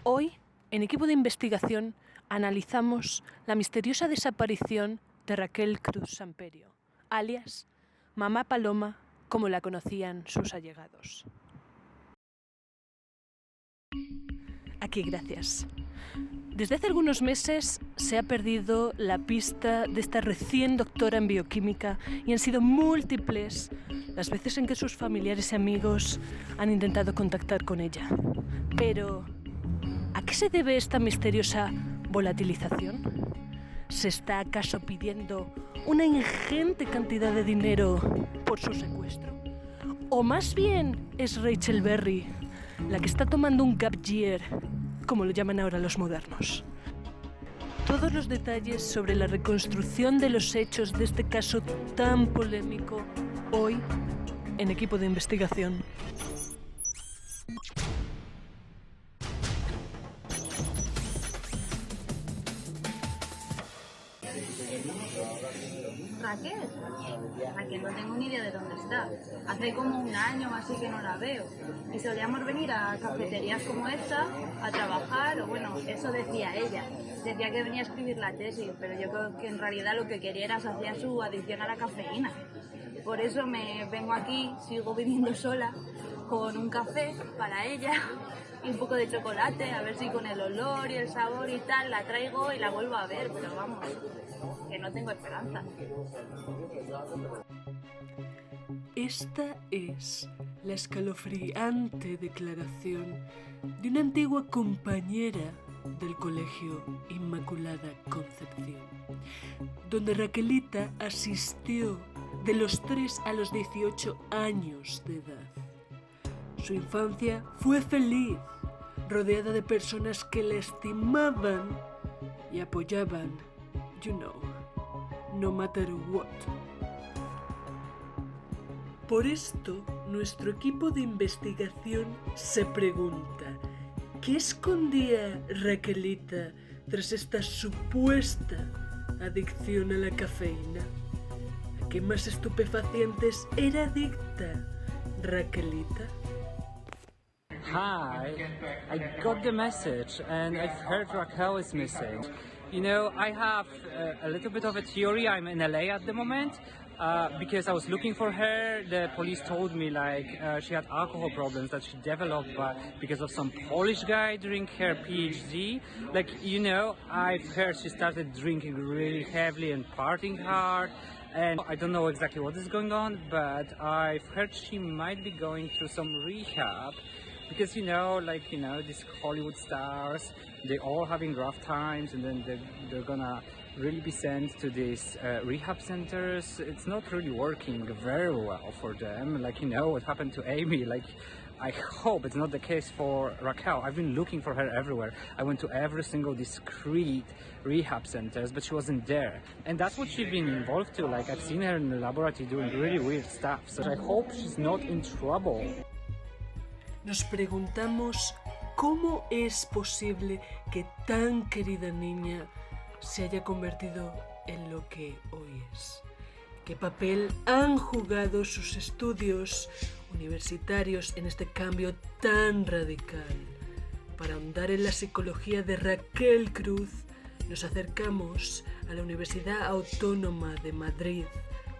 Hoy, en Equipo de Investigación, analizamos la misteriosa desaparición de Raquel Cruz Samperio, alias Mamá Paloma, como la conocían sus allegados. Aquí, gracias. Desde hace algunos meses se ha perdido la pista de esta recién doctora en bioquímica y han sido múltiples las veces en que sus familiares y amigos han intentado contactar con ella. Pero, ¿a qué se debe esta misteriosa volatilización? ¿Se está acaso pidiendo una ingente cantidad de dinero por su secuestro? ¿O más bien es Rachel Berry la que está tomando un gap year, como lo llaman ahora los modernos? Todos los detalles sobre la reconstrucción de los hechos de este caso tan polémico, hoy en Equipo de Investigación. Raquel, no tengo ni idea de dónde está. Hace como un año o así que no la veo. Y solíamos venir a cafeterías como esta a trabajar, o bueno, eso decía ella. Decía que venía a escribir la tesis, pero yo creo que en realidad lo que quería era saciar su adicción a la cafeína. Por eso me vengo aquí, sigo viviendo sola, con un café para ella y un poco de chocolate, a ver si con el olor y el sabor y tal la traigo y la vuelvo a ver, pero vamos, que no tengo esperanza. Esta es la escalofriante declaración de una antigua compañera del Colegio Inmaculada Concepción, donde Raquelita asistió de los 3 a los 18 años de edad. Su infancia fue feliz, rodeada de personas que la estimaban y apoyaban, no matter what. Por esto, nuestro equipo de investigación se pregunta, ¿qué escondía Raquelita tras esta supuesta adicción a la cafeína? ¿A qué más estupefacientes era adicta Raquelita? Hi, I got the message and I've heard Raquel is missing. You know, I have a little bit of a theory. I'm in LA at the moment because I was looking for her. The police told me she had alcohol problems that she developed because of some Polish guy during her PhD. I've heard she started drinking really heavily and partying hard. And I don't know exactly what is going on, but I've heard she might be going through some rehab. Because these Hollywood stars, they're all having rough times, and then they're gonna really be sent to these rehab centers. It's not really working very well for them. What happened to Amy. I hope it's not the case for Raquel. I've been looking for her everywhere. I went to every single discreet rehab centers, but she wasn't there. And that's what she's been involved to. I've seen her in the laboratory doing really weird stuff. So I hope she's not in trouble. Nos preguntamos cómo es posible que tan querida niña se haya convertido en lo que hoy es. ¿Qué papel han jugado sus estudios universitarios en este cambio tan radical? Para ahondar en la psicología de Raquel Cruz, nos acercamos a la Universidad Autónoma de Madrid,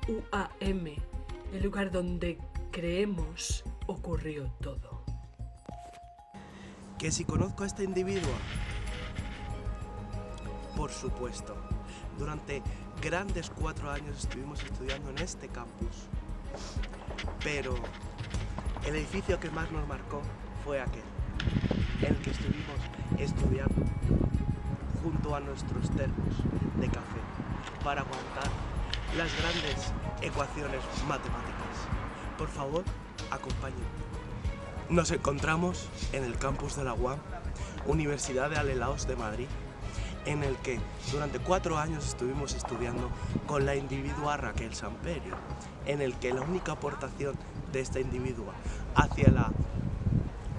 UAM, el lugar donde creemos ocurrió todo. ¿Que si conozco a esta individua? Por supuesto. Durante grandes 4 años estuvimos estudiando en este campus. Pero el edificio que más nos marcó fue aquel, en el que estuvimos estudiando junto a nuestros termos de café para aguantar las grandes ecuaciones matemáticas. Por favor, acompáñenme. Nos encontramos en el campus de la UAM, Universidad de Alelaos de Madrid, en el que durante 4 años estuvimos estudiando con la individua Raquel Samperio, en el que la única aportación de esta individua hacia la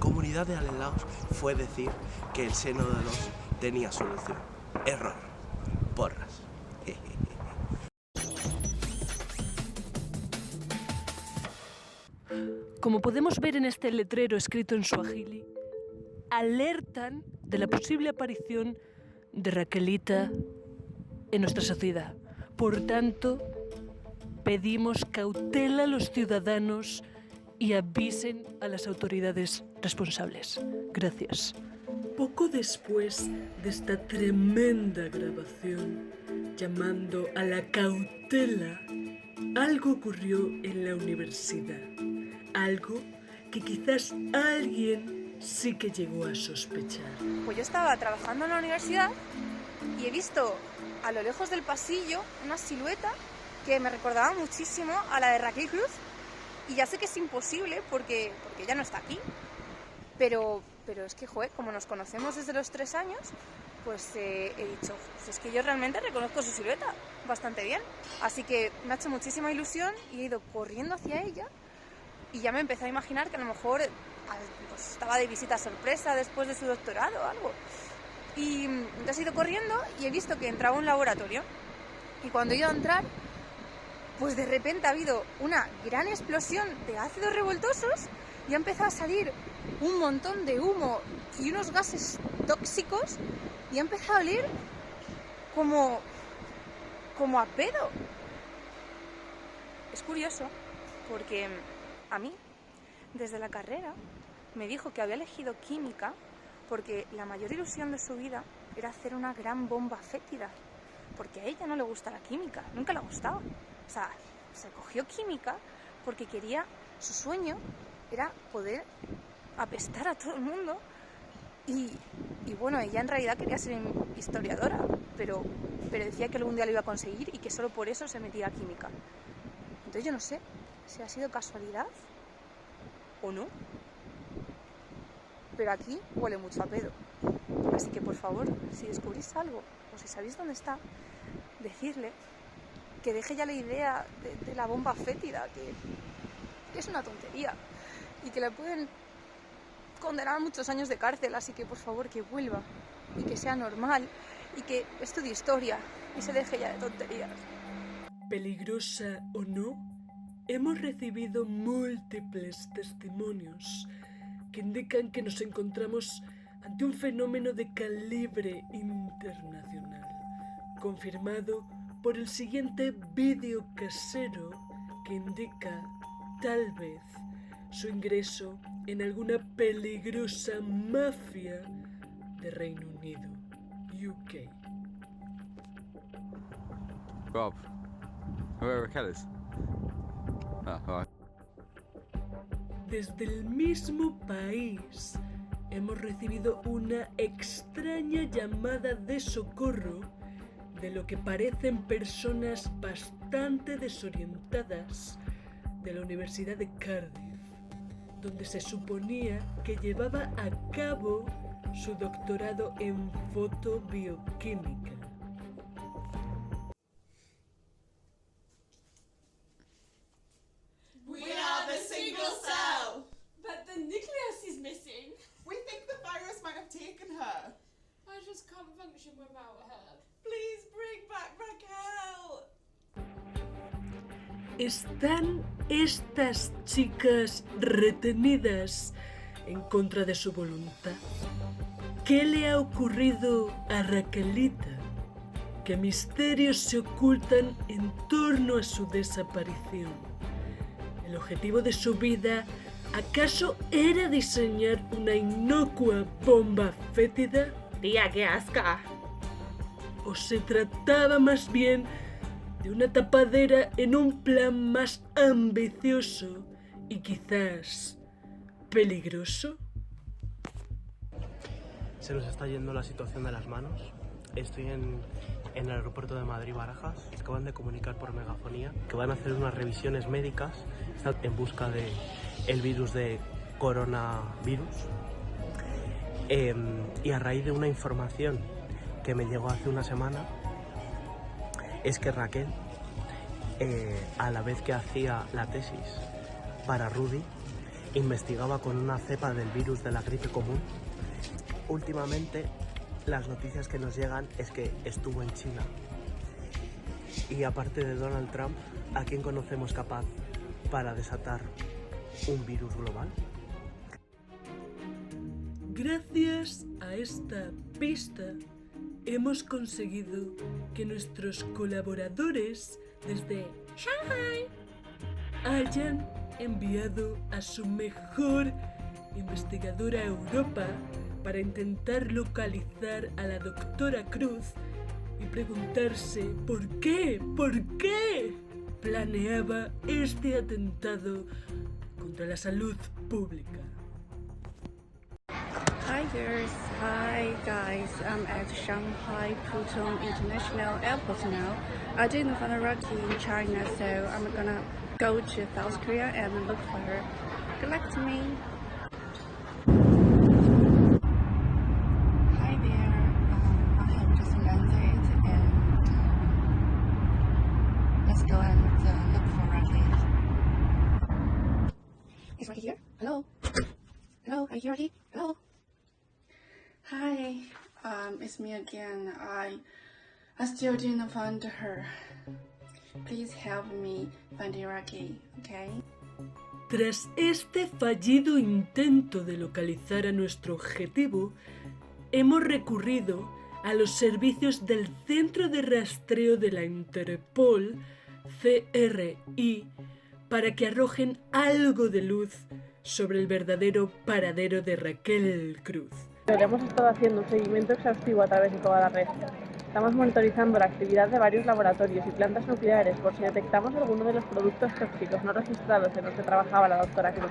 comunidad de Alelaos fue decir que el seno de los tenía solución. Error. Porras. como podemos ver en este letrero escrito en suajili, alertan de la posible aparición de Raquelita en nuestra sociedad. Por tanto, pedimos cautela a los ciudadanos y avisen a las autoridades responsables. Gracias. Poco después de esta tremenda grabación, llamando a la cautela, algo ocurrió en la universidad. Algo que quizás alguien sí que llegó a sospechar. Pues yo estaba trabajando en la universidad y he visto a lo lejos del pasillo una silueta que me recordaba muchísimo a la de Raquel Cruz. Y ya sé que es imposible porque ella no está aquí. Pero es que, joder, como nos conocemos desde los 3 años, pues he dicho, pues es que yo realmente reconozco su silueta bastante bien. Así que me ha hecho muchísima ilusión y he ido corriendo hacia ella y ya me empecé a imaginar que a lo mejor pues, estaba de visita sorpresa después de su doctorado o algo. Y entonces he ido corriendo y he visto que entraba a un laboratorio. Y cuando he ido a entrar, pues de repente ha habido una gran explosión de ácidos revoltosos y ha empezado a salir un montón de humo y unos gases tóxicos y ha empezado a oler como a pedo. Es curioso porque a mí, desde la carrera, me dijo que había elegido química porque la mayor ilusión de su vida era hacer una gran bomba fétida, porque a ella no le gusta la química, nunca le ha gustado. O sea, se cogió química porque su sueño era poder apestar a todo el mundo y bueno, ella en realidad quería ser historiadora, pero decía que algún día lo iba a conseguir y que solo por eso se metía a química. Entonces yo no sé si ha sido casualidad o no, pero aquí huele mucho a pedo. Así que por favor, si descubrís algo o si sabéis dónde está, decirle que deje ya la idea de la bomba fétida, que es una tontería y que le pueden condenar a muchos años de cárcel, así que por favor que vuelva y que sea normal y que estudie historia y se deje ya de tonterías. Peligrosa o no, hemos recibido múltiples testimonios que indican que nos encontramos ante un fenómeno de calibre internacional, confirmado por el siguiente vídeo casero que indica, tal vez, su ingreso en alguna peligrosa mafia de Reino Unido, UK. Rob, where Raquel is? Right. Desde el mismo país hemos recibido una extraña llamada de socorro de lo que parecen personas bastante desorientadas de la Universidad de Cardiff, donde se suponía que llevaba a cabo su doctorado en fotobioquímica. We are the single cell, but the nucleus is missing. We think the virus might have taken her. I just can't function without her. Please bring back Raquel. ¿Están estas chicas retenidas en contra de su voluntad? ¿Qué le ha ocurrido a Raquelita? ¿Qué misterios se ocultan en torno a su desaparición? ¿El objetivo de su vida acaso era diseñar una inocua bomba fétida? Tía, qué asca. ¿O se trataba más bien de una tapadera en un plan más ambicioso y quizás peligroso? Se nos está yendo la situación de las manos. Estoy en el aeropuerto de Madrid-Barajas. Acaban de comunicar por megafonía que van a hacer unas revisiones médicas. Están en busca del virus de coronavirus. Y a raíz de una información que me llegó hace una semana, es que Raquel, a la vez que hacía la tesis para Rudy, investigaba con una cepa del virus de la gripe común. Últimamente, las noticias que nos llegan es que estuvo en China. Y aparte de Donald Trump, ¿a quién conocemos capaz para desatar un virus global. Gracias a esta pista hemos conseguido que nuestros colaboradores desde Shanghai hayan enviado a su mejor investigadora a Europa para intentar localizar a la doctora Cruz y preguntarse por qué planeaba este atentado contra la salud pública. Hi guys, I'm at Shanghai Pudong International Airport now. I didn't find Rocky in China, so I'm gonna go to South Korea and look for her. Good luck to me. Hi there, I have just landed and let's go and look for Rocky. Is Rocky here? Hello? Hello, are you Rocky? Hello? Hi, it's me again. I still didn't find her. Please help me find Rocky, okay? Tras este fallido intento de localizar a nuestro objetivo, hemos recurrido a los servicios del Centro de Rastreo de la Interpol, CRI, para que arrojen algo de luz sobre el verdadero paradero de Raquel Cruz. Le hemos estado haciendo un seguimiento exhaustivo a través de toda la red. Estamos monitorizando la actividad de varios laboratorios y plantas nucleares por si detectamos alguno de los productos tóxicos no registrados en los que trabajaba la doctora Cruz.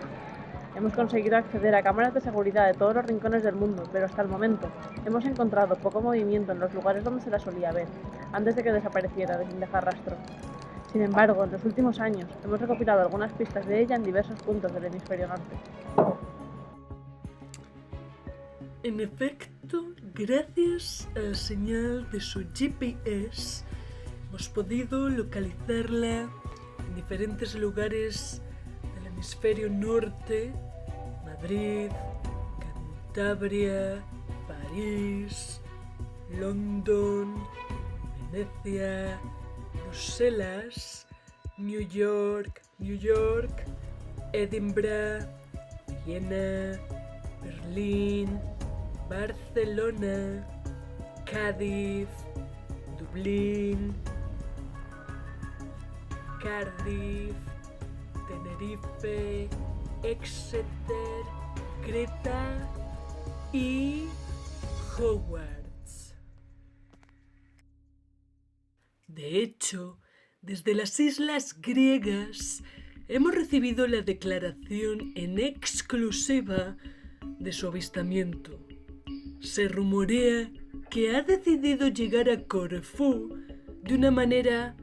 Hemos conseguido acceder a cámaras de seguridad de todos los rincones del mundo, pero hasta el momento hemos encontrado poco movimiento en los lugares donde se la solía ver, antes de que desapareciera sin dejar rastro. Sin embargo, en los últimos años hemos recopilado algunas pistas de ella en diversos puntos del hemisferio norte. En efecto, gracias a la señal de su GPS, hemos podido localizarla en diferentes lugares del hemisferio norte: Madrid, Cantabria, París, London, Venecia, Bruselas, New York, Edinburgh, Viena, Berlín, Barcelona, Cádiz, Dublín, Cardiff, Tenerife, Exeter, Creta y Hogwarts. De hecho, desde las islas griegas hemos recibido la declaración en exclusiva de su avistamiento. Se rumorea que ha decidido llegar a Corfú de una manera,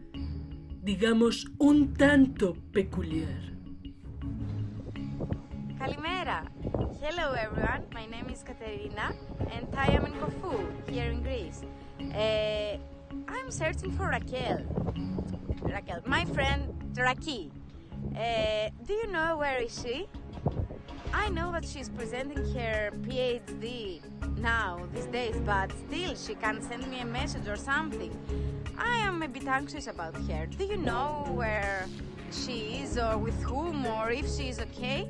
digamos, un tanto peculiar. Kalimera! Hello everyone, my name is Katerina and I am in Corfu, here in Greece. I'm searching for Raquel, my friend Raki. Do you know where is she? I know that she's presenting her PhD now, these days, but still she can send me a message or something. I am a bit anxious about her. Do you know where she is or with whom or if she is okay?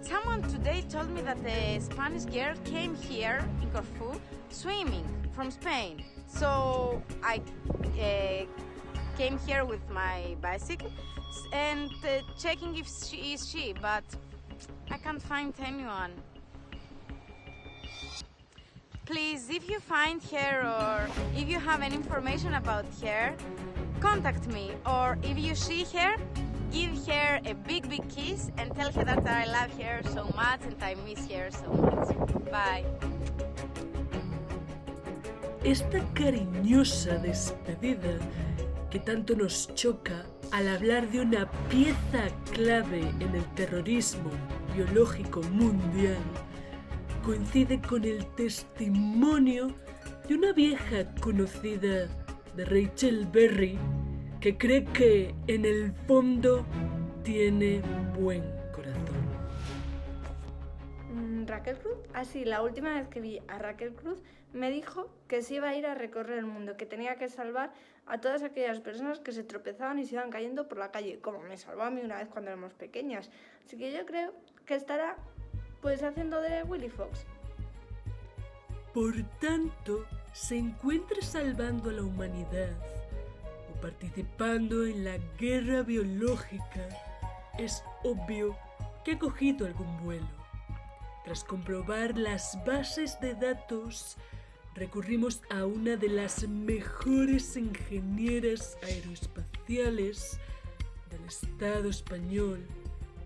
Someone today told me that a Spanish girl came here in Corfu swimming from Spain. So I came here with my bicycle and checking if she is she, but I can't find anyone. Please, if you find her or if you have any information about her, contact me. Or if you see her, give her a big kiss and tell her that I love her so much and I miss her so much. Bye. Esta cariñosa despedida que tanto nos choca al hablar de una pieza clave en el terrorismo biológico mundial coincide con el testimonio de una vieja conocida de Rachel Berry que cree que en el fondo tiene buen corazón. ¿Raquel Cruz? Ah, sí, la última vez que vi a Raquel Cruz me dijo que se iba a ir a recorrer el mundo, que tenía que salvar a todas aquellas personas que se tropezaban y se iban cayendo por la calle, como me salvó a mí una vez cuando éramos pequeñas. Así que yo creo que estará pues haciendo de Willy Fox. Por tanto, se encuentra salvando a la humanidad o participando en la guerra biológica, es obvio que ha cogido algún vuelo. Tras comprobar las bases de datos, recurrimos a una de las mejores ingenieras aeroespaciales del Estado español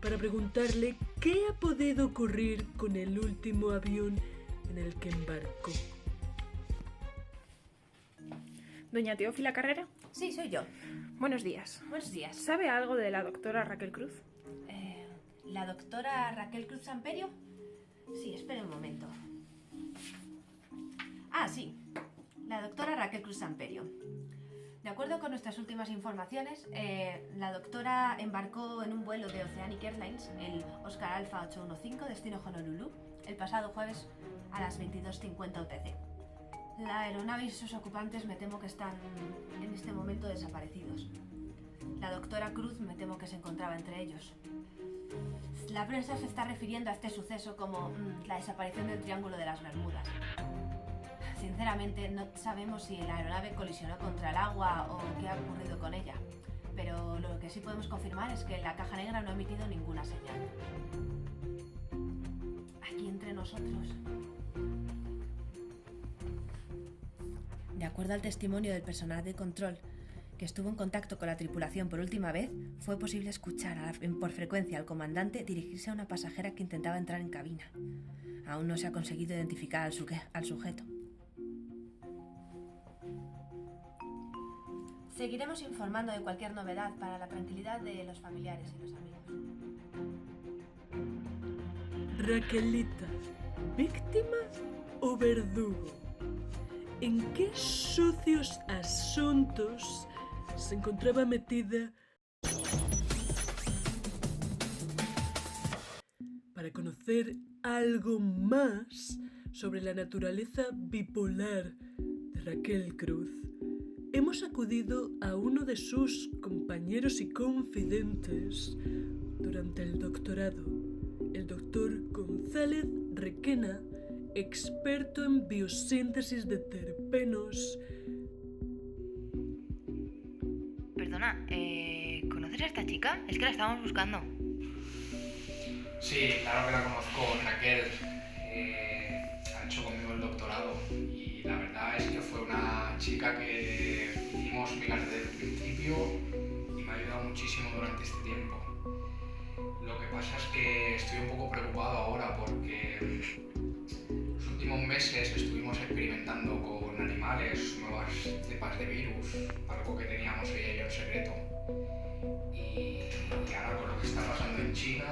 para preguntarle qué ha podido ocurrir con el último avión en el que embarcó. ¿Doña Teófila Carrera? Sí, soy yo. Buenos días. Buenos días. ¿Sabe algo de la doctora Raquel Cruz? ¿La doctora Raquel Cruz Samperio? Sí, espere un momento. Ah, sí. La doctora Raquel Cruz Samperio. De acuerdo con nuestras últimas informaciones, la doctora embarcó en un vuelo de Oceanic Airlines, el Oscar Alpha 815, destino Honolulu, el pasado jueves a las 22:50 UTC. La aeronave y sus ocupantes me temo que están en este momento desaparecidos. La doctora Cruz me temo que se encontraba entre ellos. La prensa se está refiriendo a este suceso como la desaparición del Triángulo de las Bermudas. Sinceramente, no sabemos si la aeronave colisionó contra el agua o qué ha ocurrido con ella, pero lo que sí podemos confirmar es que la caja negra no ha emitido ninguna señal. Aquí entre nosotros. De acuerdo al testimonio del personal de control que estuvo en contacto con la tripulación por última vez, fue posible escuchar por frecuencia al comandante dirigirse a una pasajera que intentaba entrar en cabina. Aún no se ha conseguido identificar al sujeto. Seguiremos informando de cualquier novedad para la tranquilidad de los familiares y los amigos. Raquelita, ¿víctima o verdugo? ¿En qué sucios asuntos se encontraba metida? Para conocer algo más sobre la naturaleza bipolar de Raquel Cruz, hemos acudido a uno de sus compañeros y confidentes durante el doctorado, el doctor González Requena, experto en biosíntesis de terpenos. Perdona, ¿conoces a esta chica? Es que la estábamos buscando. Sí, claro que la conozco, Raquel. Ha hecho conmigo el doctorado y la verdad es que fue una chica que hicimos amigas desde el principio y me ha ayudado muchísimo durante este tiempo. Lo que pasa es que estoy un poco preocupado ahora porque los últimos meses estuvimos experimentando con animales nuevas cepas de virus, algo que teníamos ella y yo en secreto. Y ahora con lo que está pasando en China,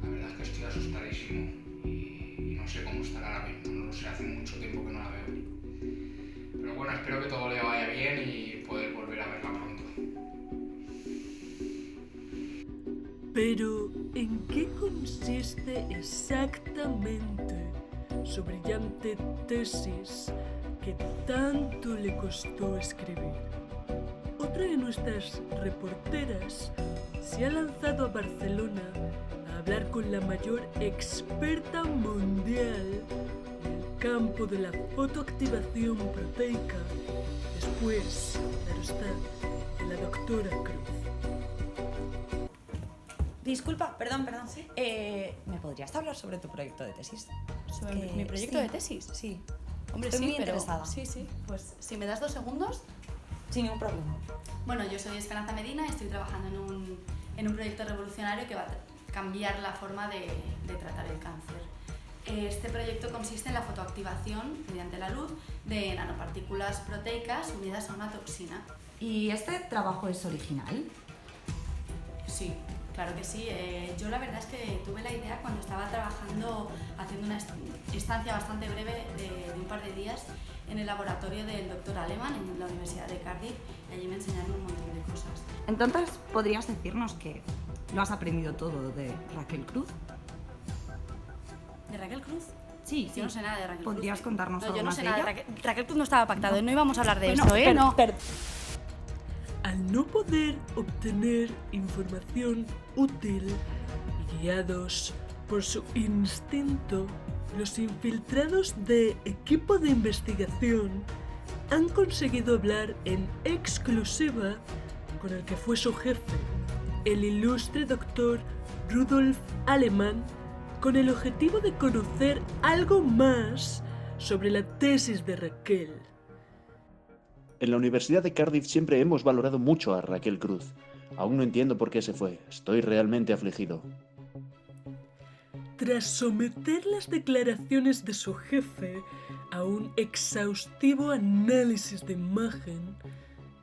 la verdad es que estoy asustadísimo y no sé cómo estará ahora mismo, no lo sé, hace mucho tiempo que no la veo. Pero bueno, espero que todo le vaya bien y poder volver a verla pronto. Pero, ¿en qué consiste exactamente su brillante tesis que tanto le costó escribir? Otra de nuestras reporteras se ha lanzado a Barcelona a hablar con la mayor experta mundial en el campo de la fotoactivación proteica, después, claro está, de la doctora Cruz. Disculpa, perdón. ¿Sí? ¿Me podrías hablar sobre tu proyecto de tesis? ¿Sobre mi proyecto de tesis? Sí. Hombre, estoy sí, muy interesada. Sí. Pues si me das 2 segundos. Sin ningún problema. Bueno, yo soy Esperanza Medina y estoy trabajando en un proyecto revolucionario que va a cambiar la forma de tratar el cáncer. Este proyecto consiste en la fotoactivación mediante la luz de nanopartículas proteicas unidas a una toxina. ¿Y este trabajo es original? Sí, claro que sí. Yo la verdad es que tuve la idea cuando estaba trabajando, haciendo una estancia bastante breve de un par de días en el laboratorio del doctor Aleman en la Universidad de Cardiff, y allí me enseñaron un montón de cosas. Entonces, ¿podrías decirnos que lo has aprendido todo de Raquel Cruz? ¿De Raquel Cruz? Sí. Yo no sé nada de Raquel Cruz. ¿Podrías contarnos algo yo no más sé de nada ella? Raquel Cruz no estaba pactado, no íbamos a hablar de Bueno, esto, ¿eh? pero, No. al no poder obtener información útil y guiados por su instinto, los infiltrados de equipo de investigación han conseguido hablar en exclusiva con el que fue su jefe, el ilustre doctor Rudolf Alemann, con el objetivo de conocer algo más sobre la tesis de Raquel. En la Universidad de Cardiff siempre hemos valorado mucho a Raquel Cruz. Aún no entiendo por qué se fue. Estoy realmente afligido. Tras someter las declaraciones de su jefe a un exhaustivo análisis de imagen,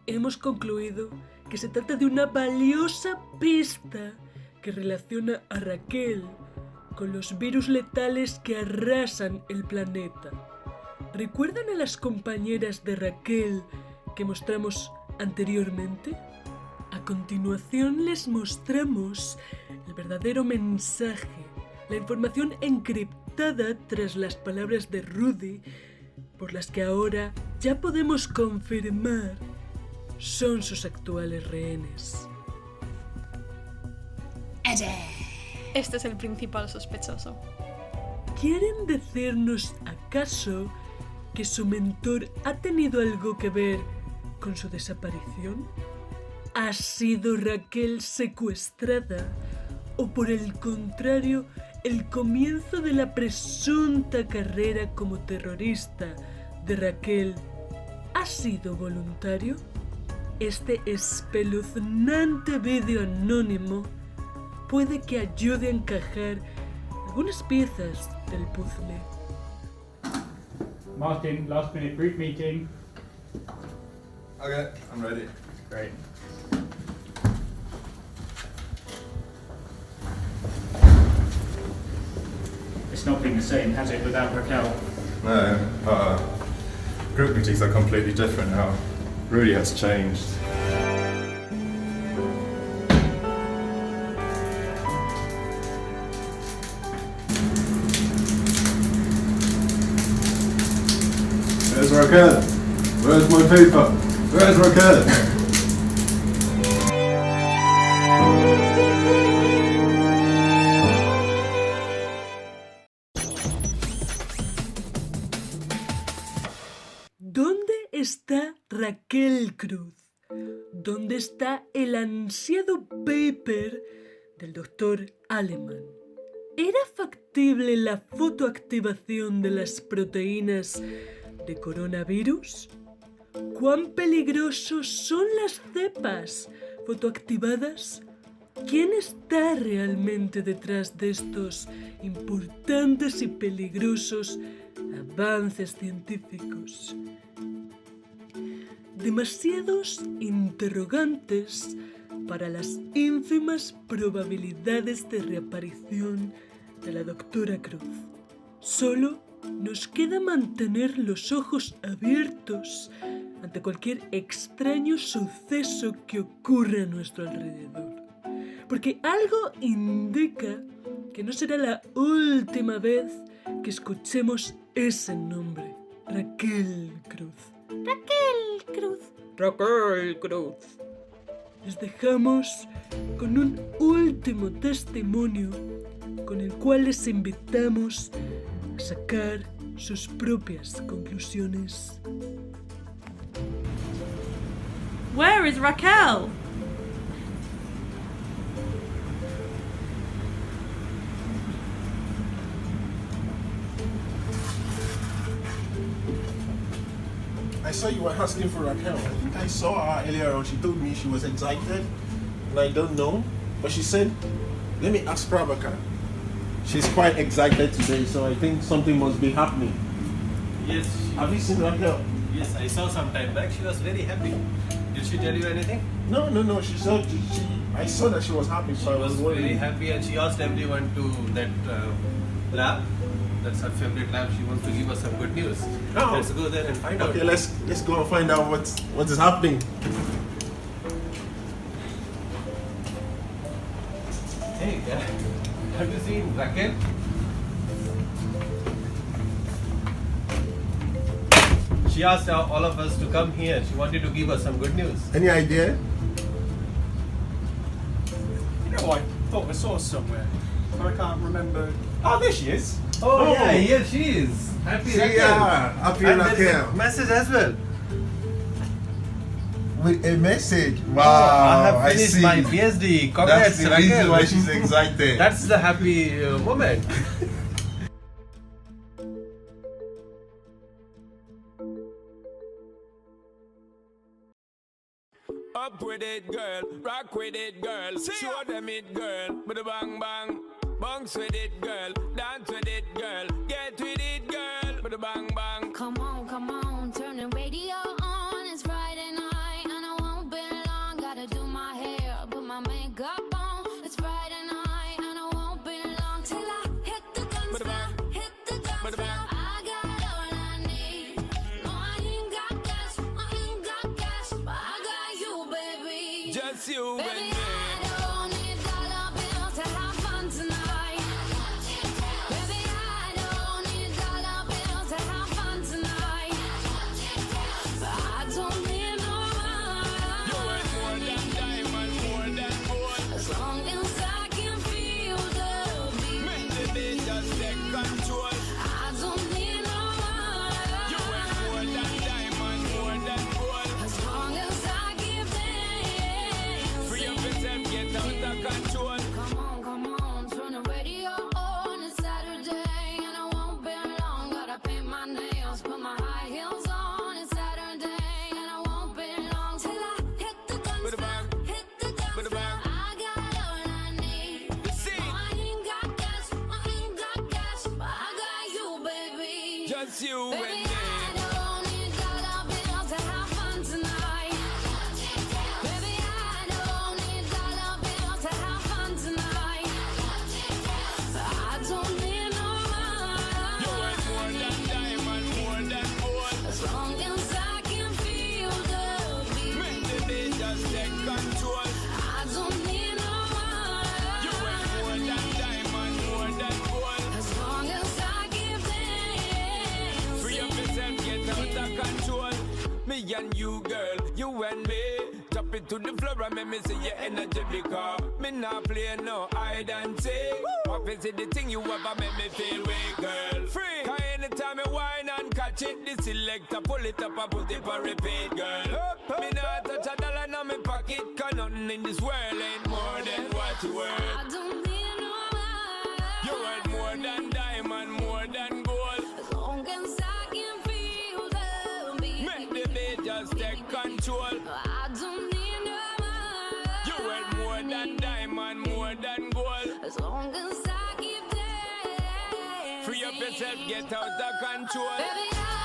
hemos concluido que se trata de una valiosa pista que relaciona a Raquel con los virus letales que arrasan el planeta. ¿Recuerdan a las compañeras de Raquel que mostramos anteriormente? A continuación les mostramos el verdadero mensaje, la información encriptada tras las palabras de Rudy, por las que ahora ya podemos confirmar son sus actuales rehenes. Este es el principal sospechoso. ¿Quieren decirnos acaso que su mentor ha tenido algo que ver con su desaparición? ¿Ha sido Raquel secuestrada? ¿O por el contrario, el comienzo de la presunta carrera como terrorista de Raquel ha sido voluntario? Este espeluznante vídeo anónimo puede que ayude a encajar algunas piezas del puzzle. Martin, last minute group meeting. Okay, I'm ready. Great. It's not been the same, has it, without Raquel? No, group meetings are completely different now. Rudy has changed. Where's Raquel? Where's my paper? Where's Raquel? ¿Dónde está Raquel Cruz? ¿Dónde está el ansiado paper del doctor Alemann? ¿Era factible la fotoactivación de las proteínas de coronavirus? ¿Cuán peligrosos son las cepas fotoactivadas? ¿Quién está realmente detrás de estos importantes y peligrosos avances científicos? Demasiados interrogantes para las ínfimas probabilidades de reaparición de la doctora Cruz. Solo nos queda mantener los ojos abiertos ante cualquier extraño suceso que ocurra a nuestro alrededor. Porque algo indica que no será la última vez que escuchemos ese nombre. Raquel Cruz. Raquel Cruz. Raquel Cruz. Les dejamos con un último testimonio con el cual les invitamos a sacar sus propias conclusiones. Where is Raquel? I saw you were asking for Raquel. I think I saw her earlier on. She told me she was excited, and I don't know. But she said, let me ask Prabhakar. She's quite excited today, so I think something must be happening. Yes. Have you seen Raquel? Yes, I saw some time back. She was very happy. Did she tell you anything? No. She said I saw that she was happy, so I was worried. Very happy, and she asked everyone to that lab. That's her favorite lab. She wants to give us some good news. Oh. Let's go there and find out. Okay, let's go and find out what is happening. Hey, have you seen Raquel? She asked all of us to come here. She wanted to give us some good news. Any idea? I thought I saw her somewhere, but I can't remember. Oh, there she is. Oh, yeah, here she is. Happy Raquel. Happy And there is Raquel. a message as well. With a message. Oh, Wow, I have finished see. my PhD. Congrats, That's the Raquel. reason why she's excited. That's the happy moment. Up with it, girl. Rock with it, girl. Show them it, girl. With a bang bang. Bounce with it, girl. Dance with it, girl. Get with it, girl. With a bang bang. Come on, turn the radio on. It's Friday night and I won't be long. Gotta do my hair, put my makeup on. It's Friday night and I won't be long till I hit the dance floor. Hit the dance floor. I got all I need. No, I ain't got cash, but I got you, baby. Just you Baby, and me. I don't need dollar bills to have fun tonight. Baby, I don't need dollar bills to have fun tonight. But I don't need no money. You ain't more than diamond, more than gold. As long as I can feel the beat. Make the beat just take control. I don't need no money. You ain't more than diamond, more than gold. As long as I give dance. Free up yourself, get out of control. Come on, turn the radio on. It's Saturday and I won't be long. Gotta paint my nails, put my high heels on. It's Saturday and I won't be long till I hit the dance floor. Hit the dance floor. I got all I need. No, I ain't got cash, but I got you, baby. Just you Baby, and me. I don't need dollar bills to have fun tonight. Baby, I don't need dollar bills to have fun tonight. But I don't need no money. You ain't more than diamond, more than gold. As long as I can feel the beat. Make the beat just take control. I don't need no money. You ain't more than diamond, more than gold. As long as I give dance. Free up yourself, get out of control. Me and you, girl, you and me. Drop it to the floor and make me see your energy because me not play no hide and seek. What is it the thing you ever make me feel weak, girl? Free. Cause anytime I whine and catch it, the selector pull it up and put it for repeat, girl. Me not touch a dollar in my pocket, cause nothing in this world ain't more than what you worth. I don't need no money. You worth more than diamond, more than gold. As long as I can feel the beat. Make the beat just take control. I don't need no money. You worth more than diamond, more than gold. As long as I keep dancing. Free up yourself, get out of control. Baby, I